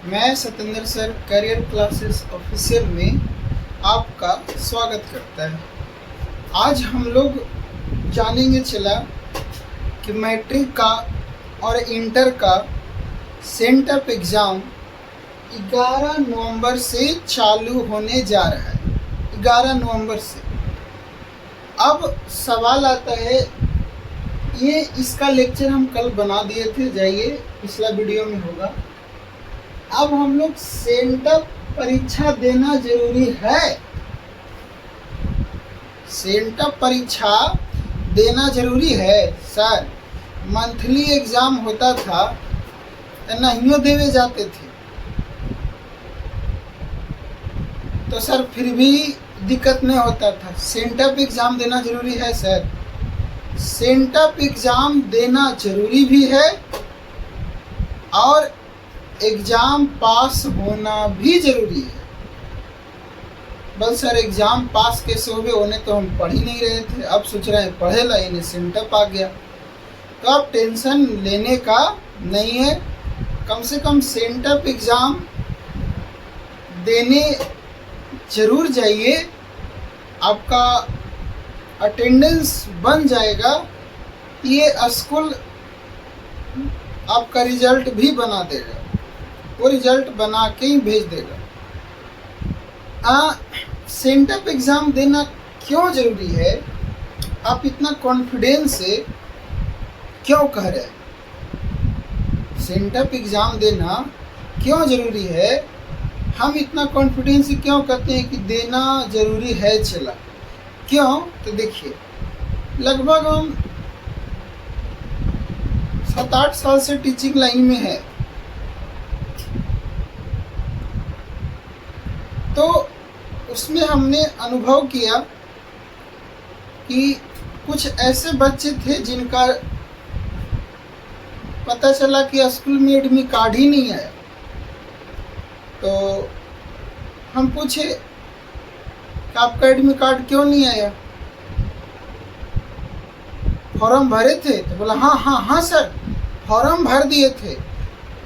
मैं Satendra sir career classes official में आपका स्वागत करता है। आज हम लोग जानेंगे चला कि मैट्रिक का और इंटर का सेंटअप एग्ज़ाम 11 नवंबर से चालू होने जा रहा है। 11 नवंबर से। अब सवाल आता है, ये इसका लेक्चर हम कल बना दिए थे, जाइए पिछला वीडियो में होगा। अब हम लोग सेंटअप परीक्षा देना जरूरी है। सेंटअप परीक्षा देना जरूरी है सर। मंथली एग्जाम होता था तो नहीं देवे जाते थे, तो सर फिर भी दिक्कत नहीं होता था। सेंटअप एग्जाम देना जरूरी है सर। सेंटअप एग्जाम देना जरूरी भी है और एग्ज़ाम पास होना भी ज़रूरी है। बस सर एग्ज़ाम पास कैसे होने तो हम पढ़ ही नहीं रहे थे, अब सोच रहे हैं पढ़े ला, इन्हें सेंटअप आ गया। तो अब टेंशन लेने का नहीं है। कम से कम सेंटअप एग्ज़ाम देने ज़रूर जाइए, आपका अटेंडेंस बन जाएगा। ये स्कूल आपका रिज़ल्ट भी बना देगा, वो रिज़ल्ट बना के ही भेज देगा। सेंटअप एग्ज़ाम देना क्यों ज़रूरी है? आप इतना कॉन्फिडेंस से क्यों कह रहे हैं? सेंटअप एग्ज़ाम देना क्यों ज़रूरी है? हम इतना कॉन्फिडेंस से क्यों कहते हैं कि देना ज़रूरी है चला? क्यों? तो देखिए, लगभग हम 7-8 साल से टीचिंग लाइन में है, तो उसमें हमने अनुभव किया कि कुछ ऐसे बच्चे थे जिनका पता चला कि स्कूल में एडमिट कार्ड ही नहीं आया। तो हम पूछे कि आपका एडमिट कार्ड क्यों नहीं आया? फॉर्म भरे थे? तो बोला हाँ सर, फॉर्म भर दिए थे।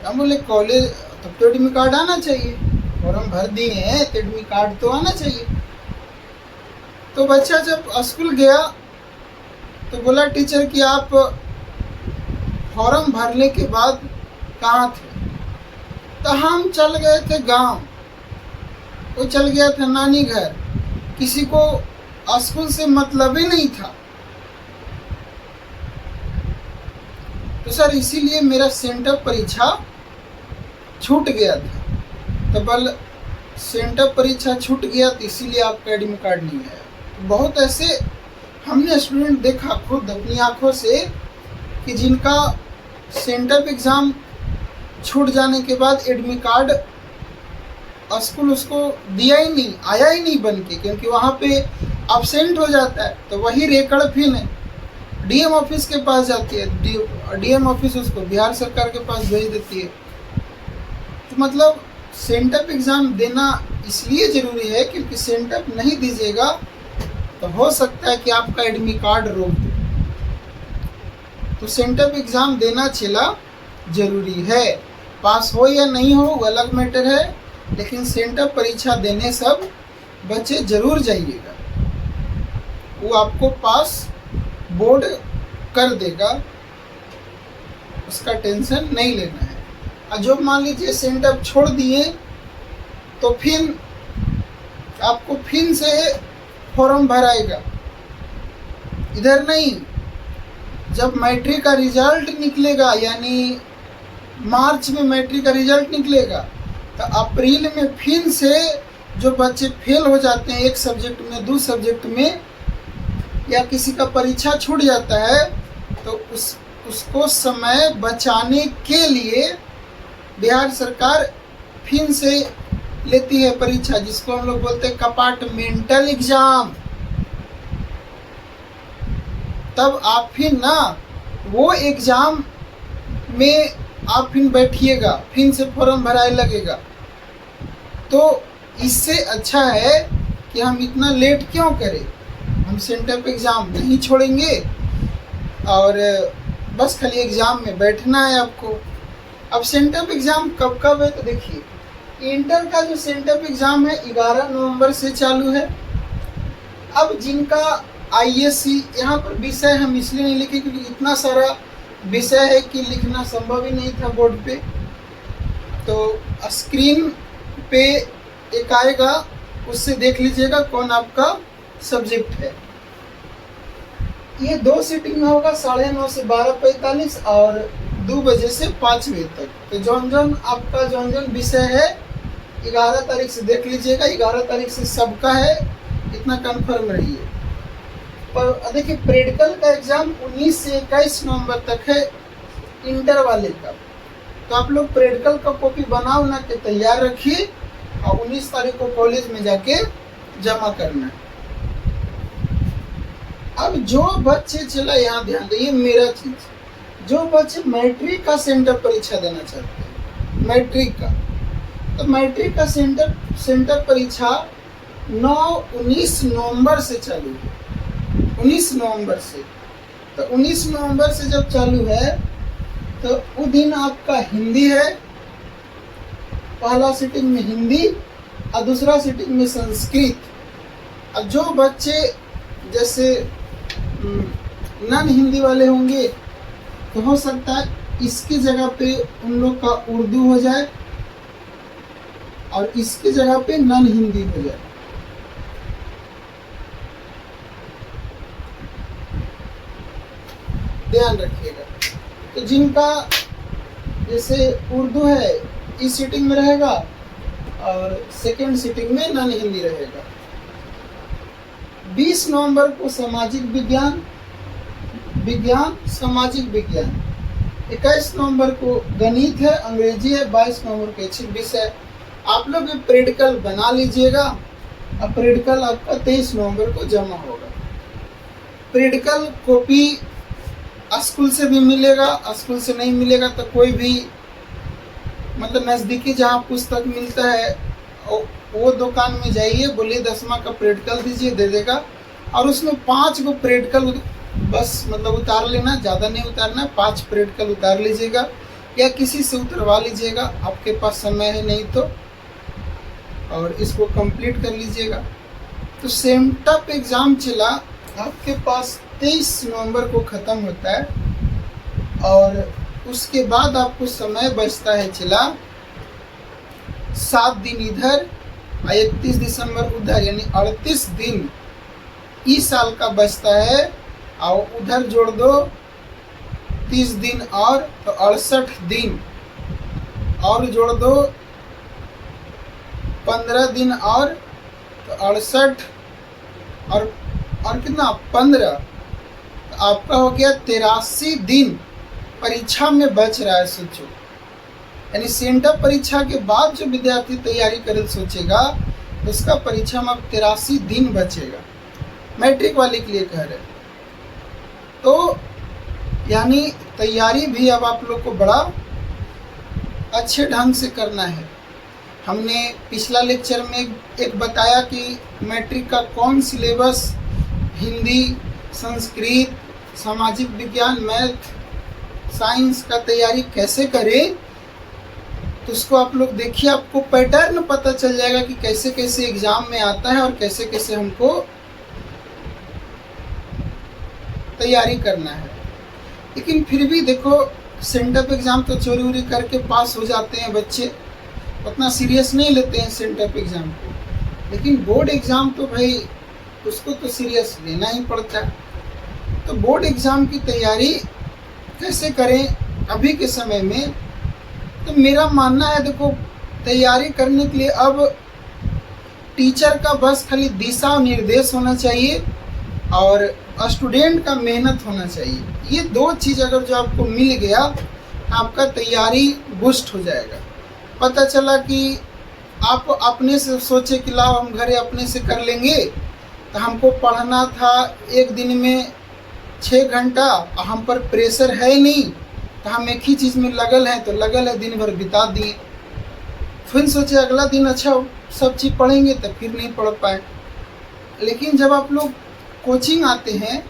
हम बोले कॉलेज तब तो एडमिट कार्ड आना चाहिए, फॉर्म भर दिए हैं तो एडमिट कार्ड तो आना चाहिए। तो बच्चा जब स्कूल गया तो बोला टीचर कि आप फॉर्म भरने के बाद कहाँ थे? तो हम चल गए थे गांव, वो चल गया था नानी घर, किसी को स्कूल से मतलब ही नहीं था। तो सर इसीलिए मेरा सेंटअप परीक्षा छूट गया था। तो बल सेंटअप परीक्षा छूट गया तो इसीलिए आपका एडमिट कार्ड नहीं आया। तो बहुत ऐसे हमने स्टूडेंट देखा खुद अपनी आंखों से कि जिनका सेंटअप एग्ज़ाम छूट जाने के बाद एडमिट कार्ड स्कूल उसको दिया ही नहीं, आया ही नहीं बन के, क्योंकि वहाँ पे अब्सेंट हो जाता है। तो वही रिकॉर्ड फिर डीएम ऑफिस के पास जाती है, डीएम ऑफिस उसको बिहार सरकार के पास भेज देती है। तो मतलब सेंटअप एग्ज़ाम देना इसलिए ज़रूरी है क्योंकि सेंटअप नहीं दीजिएगा तो हो सकता है कि आपका एडमिट कार्ड रोक दे। तो सेंटअप एग्ज़ाम देना चला ज़रूरी है। पास हो या नहीं हो वो अलग मैटर है, लेकिन सेंटअप परीक्षा देने सब बच्चे ज़रूर जाइएगा, वो आपको पास बोर्ड कर देगा, उसका टेंशन नहीं लेना है। और जो मान लीजिए सेंटअप छोड़ दिए तो फिर आपको फिर से फॉर्म भराएगा, इधर नहीं। जब मैट्रिक का रिजल्ट निकलेगा, यानी मार्च में मैट्रिक का रिजल्ट निकलेगा, तो अप्रैल में फिर से जो बच्चे फेल हो जाते हैं एक सब्जेक्ट में, 2 सब्जेक्ट में, या किसी का परीक्षा छूट जाता है, तो उसको समय बचाने के लिए बिहार सरकार फिर से लेती है परीक्षा, जिसको हम लोग बोलते हैं कंपार्टमेंटल एग्जाम। तब आप फिर ना वो एग्ज़ाम में आप फिर बैठिएगा, फिर से फॉर्म भराए लगेगा। तो इससे अच्छा है कि हम इतना लेट क्यों करें, हम सेंटअप एग्ज़ाम नहीं छोड़ेंगे और बस खाली एग्ज़ाम में बैठना है आपको। अब सेंटअप एग्ज़ाम कब कब है, तो देखिए इंटर का जो सेंटअप एग्ज़ाम है 11 नवंबर से चालू है। अब जिनका आईएससी, यहाँ पर विषय हम इसलिए नहीं लिखे क्योंकि इतना सारा विषय है कि लिखना संभव ही नहीं था बोर्ड पे। तो स्क्रीन पे एक आएगा, उससे देख लीजिएगा कौन आपका सब्जेक्ट है। ये 2 सीटिंग में होगा, 9:30 से 12:45 और 2 बजे से 5 बजे तक। तो जौन आपका जौन विषय है 11 तारीख से देख लीजिएगा। 11 तारीख से सबका है, इतना कंफर्म रहिए। पर देखिए प्रैक्टिकल का एग्ज़ाम 19 से 21 नवंबर तक है इंटर वाले का। तो आप लोग प्रैक्टिकल का कॉपी बना के तैयार रखिए और 19 तारीख को कॉलेज में जाके जमा करना है। अब जो बच्चे, चला यहाँ ध्यान दें, मेरा चीज़, जो बच्चे मैट्रिक का सेंटर परीक्षा देना चाहते हैं, मैट्रिक का, तो मैट्रिक का सेंटर परीक्षा 19 नवंबर से चालू है। 19 नवंबर से, तो 19 नवंबर से जब चालू है तो उस दिन आपका हिंदी है, पहला सीटिंग में हिंदी और दूसरा सीटिंग में संस्कृत। अब जो बच्चे जैसे नॉन हिंदी वाले होंगे तो हो सकता है इसकी जगह पे उन लोग का उर्दू हो जाए और इसकी जगह पे नॉन हिंदी हो जाए। ध्यान रखिएगा। तो जिनका जैसे उर्दू है इस सीटिंग में रहेगा और सेकेंड सीटिंग में नॉन हिंदी रहेगा। 20 नवंबर को सामाजिक विज्ञान, सामाजिक विज्ञान। 21 नवंबर को गणित है, अंग्रेजी है। 22 नवंबर को ऐच्छिक विषय। आप लोग ये प्रैक्टिकल बना लीजिएगा। अब प्रैक्टिकल आपका 23 नवंबर को जमा होगा। प्रैक्टिकल कॉपी स्कूल से भी मिलेगा, स्कूल से नहीं मिलेगा तो कोई भी मतलब नज़दीकी जहाँ पुस्तक मिलता है वो दुकान में जाइए, बोलिए 10वां का प्रैक्टिकल दीजिए, दे देगा। और उसमें 5 गो प्रैक्टिकल बस मतलब उतार लेना, ज़्यादा नहीं उतारना, 5 प्रैक्टिकल उतार लीजिएगा या किसी से उतरवा लीजिएगा, आपके पास समय है नहीं तो, और इसको कंप्लीट कर लीजिएगा। तो सेंटअप एग्ज़ाम चला आपके पास 23 नवंबर को ख़त्म होता है और उसके बाद आपको समय बचता है चला 7 दिन इधर और 31 दिसंबर उधर, यानी 38 दिन इस साल का बचता है। और उधर जोड़ दो 30 दिन और, तो 68 दिन और जोड़ दो 15 दिन और, तो 68 और कितना 15, तो आपका हो गया 83 दिन परीक्षा में बच रहा है। सोचो, यानी सेंटअप परीक्षा के बाद जो विद्यार्थी तैयारी करे सोचेगा तो उसका परीक्षा में अब 83 दिन बचेगा। मैट्रिक वाले के लिए कह रहे हैं। तो यानी तैयारी भी अब आप लोग को बड़ा अच्छे ढंग से करना है। हमने पिछला लेक्चर में एक बताया कि मैट्रिक का कौन सिलेबस, हिंदी, संस्कृत, सामाजिक विज्ञान, मैथ, साइंस का तैयारी कैसे करें, तो उसको आप लोग देखिए, आपको पैटर्न पता चल जाएगा कि कैसे कैसे एग्ज़ाम में आता है और कैसे कैसे हमको तैयारी करना है। लेकिन फिर भी देखो सेंटअप एग्ज़ाम तो चोरी वोरी करके पास हो जाते हैं बच्चे, उतना सीरियस नहीं लेते हैं सेंटअप एग्ज़ाम को। लेकिन बोर्ड एग्ज़ाम तो भाई उसको तो सीरियस लेना ही पड़ता है। तो बोर्ड एग्ज़ाम की तैयारी कैसे करें अभी के समय में, तो मेरा मानना है देखो तैयारी करने के लिए अब टीचर का बस खाली दिशा और निर्देश होना चाहिए और स्टूडेंट का मेहनत होना चाहिए। ये 2 चीज़ अगर जो आपको मिल गया आपका तैयारी बूस्ट हो जाएगा। पता चला कि आप अपने से सोचे कि लाओ हम घरे अपने से कर लेंगे, तो हमको पढ़ना था एक दिन में 6 घंटा, हम पर प्रेशर है नहीं, तो हम एक ही चीज़ में लगल हैं, तो लगल है दिन भर बिता दिए। फिर सोचे अगला दिन अच्छा सब चीज़ पढ़ेंगे, तो फिर नहीं पढ़ पाए। लेकिन जब आप लोग कोचिंग आते हैं,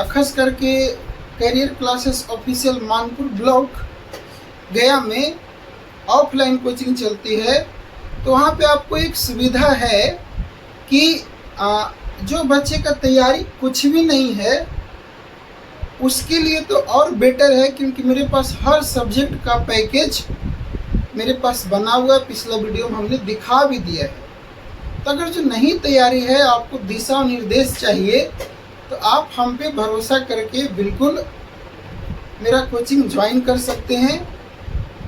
खास करके career classes official Manpur block, Gaya में ऑफलाइन कोचिंग चलती है, तो वहाँ पे आपको एक सुविधा है कि जो बच्चे का तैयारी कुछ भी नहीं है उसके लिए तो और बेटर है, क्योंकि मेरे पास हर सब्जेक्ट का पैकेज मेरे पास बना हुआ है। पिछला वीडियो में हमने दिखा भी दिया है। तो अगर जो नहीं तैयारी है, आपको दिशा और निर्देश चाहिए, तो आप हम पे भरोसा करके बिल्कुल मेरा कोचिंग ज्वाइन कर सकते हैं।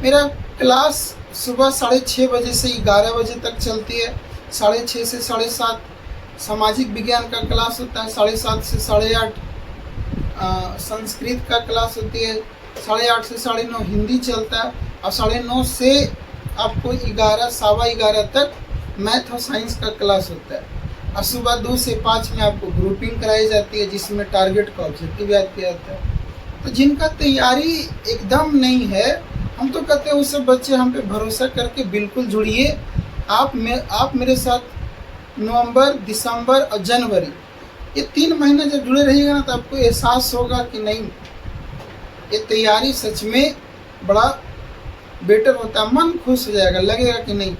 मेरा क्लास सुबह 6:30 बजे से 11 बजे तक चलती है। 6:30 से 7:30 सामाजिक विज्ञान का क्लास होता है। 7:30 से 8:30 संस्कृत का क्लास होती है। 8:30 से 9:30 हिंदी चलता है। और 9:30 से आपको 11, 11:15 तक मैथ और साइंस का क्लास होता है। और सुबह 2 से 5 में आपको ग्रुपिंग कराई जाती है, जिसमें टारगेट का ऑब्जेक्टिव याद किया जाता है। तो जिनका तैयारी एकदम नहीं है, हम तो कहते हैं उस सब बच्चे हम पे भरोसा करके बिल्कुल जुड़िए। आप मेरे साथ नवंबर, दिसंबर और जनवरी ये 3 महीने जब जुड़े रहिएगा ना, तो आपको एहसास होगा कि नहीं, ये तैयारी सच में बड़ा बेटर होता है। मन खुश हो जाएगा, लगेगा कि नहीं,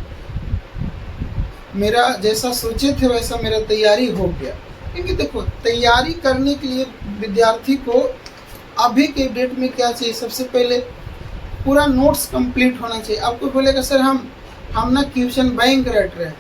मेरा जैसा सोचे थे वैसा मेरा तैयारी हो गया। क्योंकि देखो, तैयारी करने के लिए विद्यार्थी को अभी के डेट में क्या चाहिए? सबसे पहले पूरा नोट्स कंप्लीट होना चाहिए। आपको बोलेगा सर हम ना क्वेश्चन बैंक रट रहे हैं,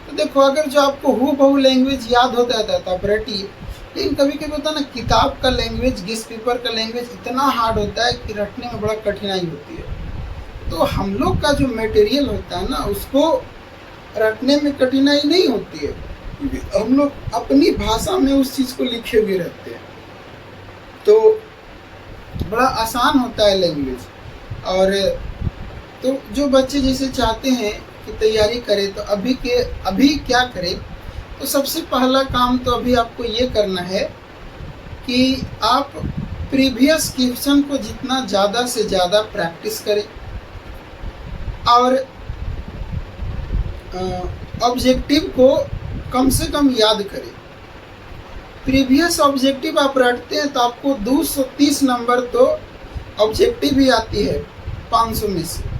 तो देखो, अगर जो आपको हूबहू लैंग्वेज याद हो जाता है तो आप रटिए। लेकिन कभी कभी होता है ना, किताब का लैंग्वेज, गेस्ट पेपर का लैंग्वेज इतना हार्ड होता है कि रटने में बड़ा कठिनाई होती है। तो हम लोग का जो मटेरियल होता है ना, उसको रटने में कठिनाई नहीं होती है, क्योंकि हम लोग अपनी भाषा में उस चीज़ को लिखे हुए रहते हैं, तो बड़ा आसान होता है लैंग्वेज। और तो जो बच्चे जैसे चाहते हैं कि तैयारी करें, तो अभी क्या करें? तो सबसे पहला काम तो अभी आपको ये करना है कि आप प्रीवियस क्वेश्चन को जितना ज़्यादा से ज़्यादा प्रैक्टिस करें और ऑब्जेक्टिव को कम से कम याद करें। प्रीवियस ऑब्जेक्टिव आप रटते हैं तो आपको 230 नंबर तो ऑब्जेक्टिव ही आती है 500 में से।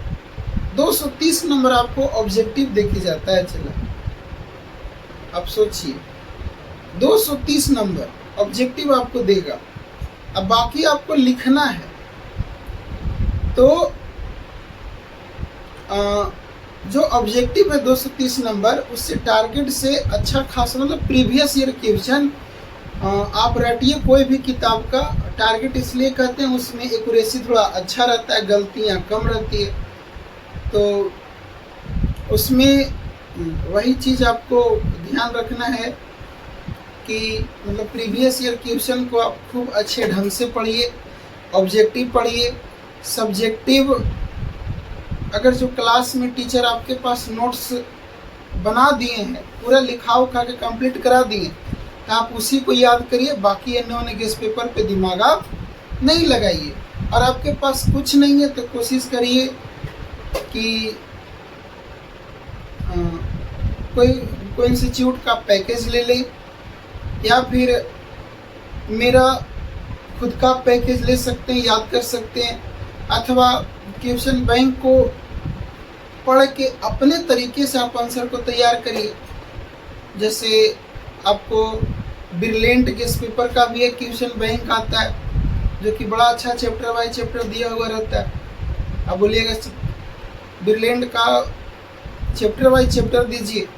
230 नंबर आपको ऑब्जेक्टिव देखे जाता है। चला, आप सोचिए, 230 नंबर ऑब्जेक्टिव आपको देगा, अब बाकी आपको लिखना है। तो जो ऑब्जेक्टिव है 230 नंबर, उससे टारगेट से अच्छा खासा, मतलब प्रीवियस ईयर क्वेश्चन आप रटिए कोई भी किताब का। टारगेट इसलिए कहते हैं, उसमें एक्यूरेसी थोड़ा अच्छा रहता है, गलतियाँ कम रहती है। तो उसमें वही चीज़ आपको ध्यान रखना है कि मतलब प्रीवियस ईयर क्वेश्चन को आप खूब अच्छे ढंग से पढ़िए, ऑब्जेक्टिव पढ़िए। सब्जेक्टिव, अगर जो क्लास में टीचर आपके पास नोट्स बना दिए हैं, पूरा लिखा उखा के कंप्लीट करा दिए, तो आप उसी को याद करिए। बाकी अन्य गेस्ट पेपर पे दिमाग आप नहीं लगाइए। और आपके पास कुछ नहीं है तो कोशिश करिए कि कोई इंस्टीट्यूट का पैकेज ले लें, या फिर मेरा खुद का पैकेज ले सकते हैं, याद कर सकते हैं। अथवा क्वेश्चन बैंक को पढ़ के अपने तरीके से आप आंसर को तैयार करिए। जैसे आपको ब्रिलियंट गेस्ट पेपर का भी एक क्वेश्चन बैंक आता है, जो कि बड़ा अच्छा चैप्टर वाइज चैप्टर दिया हुआ रहता है। अब बोलिएगा ब्रिलियंट का चैप्टर वाइज चैप्टर दीजिए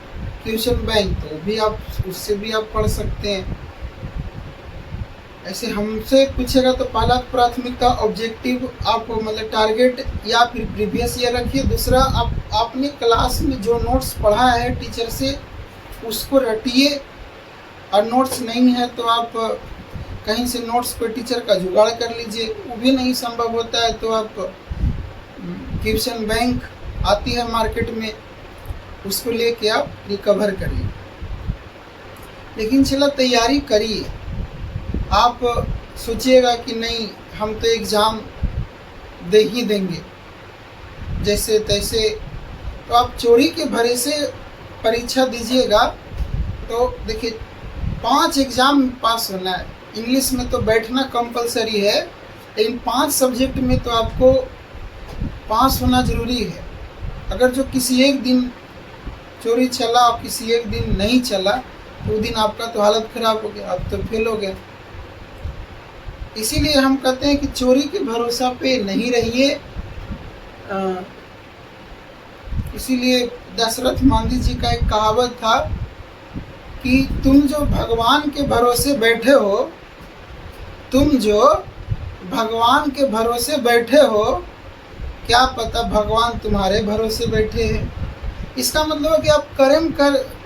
क्वेश्चन बैंक, तो भी आप उससे भी आप पढ़ सकते हैं। ऐसे हमसे पूछेगा तो पहला प्राथमिकता ऑब्जेक्टिव आप मतलब टारगेट या फिर प्रीवियस ईयर रखिए। दूसरा, आपने क्लास में जो नोट्स पढ़ा है टीचर से, उसको रटिए। और नोट्स नहीं है तो आप कहीं से नोट्स पर टीचर का जुगाड़ कर लीजिए। वो भी नहीं संभव होता है तो आप क्वेश्चन बैंक आती है मार्केट में, उसको लेके आप रिकवर करिए। लेकिन चला, तैयारी करिए। आप सोचिएगा कि नहीं, हम तो एग्ज़ाम दे ही देंगे जैसे तैसे, तो आप चोरी के भरे से परीक्षा दीजिएगा। तो देखिए, 5 एग्ज़ाम में पास होना है। इंग्लिश में तो बैठना कंपलसरी है, लेकिन 5 सब्जेक्ट में तो आपको पास होना ज़रूरी है। अगर जो किसी एक दिन चोरी चला और किसी एक दिन नहीं चला तो वो दिन आपका तो हालत ख़राब हो गया, आप तो फेल हो गए। इसीलिए हम कहते हैं कि चोरी के भरोसा पे नहीं रहिए। इसीलिए दशरथ मांझी जी का एक कहावत था कि तुम जो भगवान के भरोसे बैठे हो, तुम जो भगवान के भरोसे बैठे हो, क्या पता भगवान तुम्हारे भरोसे बैठे हैं। इसका मतलब है कि आप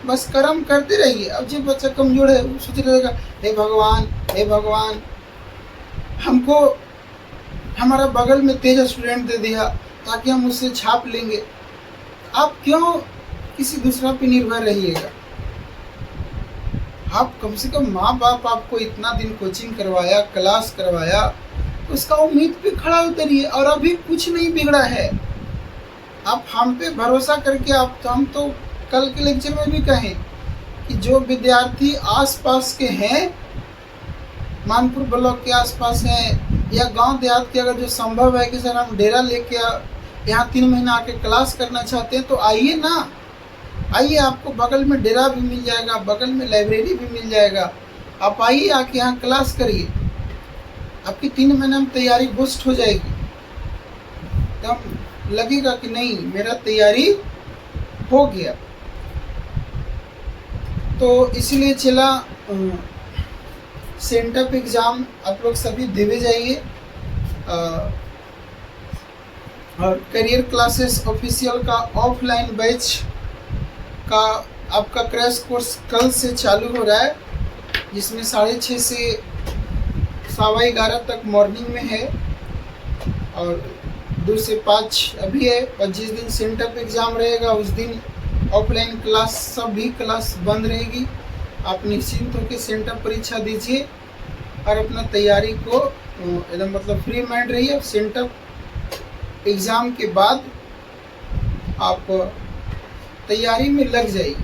बस कर्म करते रहिए। अब जो बच्चा कमज़ोर है वो सोच रहेगा, हे भगवान हमको हमारा बगल में तेज स्टूडेंट दे दिया ताकि हम उससे छाप लेंगे। आप क्यों किसी दूसरा पे निर्भर रहिएगा। आप कम से कम माँ बाप आपको इतना दिन कोचिंग करवाया, क्लास करवाया, उसका उम्मीद पे खड़ा उतरिए। और अभी कुछ नहीं बिगड़ा है। आप हम पे भरोसा करके हम तो कल के लेक्चर में भी कहें कि जो विद्यार्थी आसपास के हैं, मानपुर ब्लॉक के आसपास हैं या गांव देहात के, अगर जो संभव है कि सर हम डेरा लेके यहाँ 3 महीना आके क्लास करना चाहते हैं तो आइए ना, आइए। आपको बगल में डेरा भी मिल जाएगा, बगल में लाइब्रेरी भी मिल जाएगा। आप आइए, आके यहाँ क्लास करिए, आपकी 3 महीने में तैयारी बूस्ट हो जाएगी। तब लगेगा कि नहीं मेरा तैयारी हो गया। तो इसलिए चला सेंटअप एग्ज़ाम आप लोग सभी देवे जाइए। और करियर क्लासेस ऑफिशियल का ऑफलाइन बैच का आपका क्रैश कोर्स कल से चालू हो रहा है, जिसमें 6:30 से 11:15 तक मॉर्निंग में है और 2 से 5 अभी है। और जिस दिन सेंटअप एग्ज़ाम रहेगा उस दिन ऑफलाइन क्लास, सभी क्लास बंद रहेगी। आप निश्चिंत होकर सेंटअप परीक्षा दीजिए और अपना तैयारी को एकदम मतलब फ्री माइंड रहिए। सेंटअप एग्ज़ाम के बाद आप तैयारी में लग जाइए।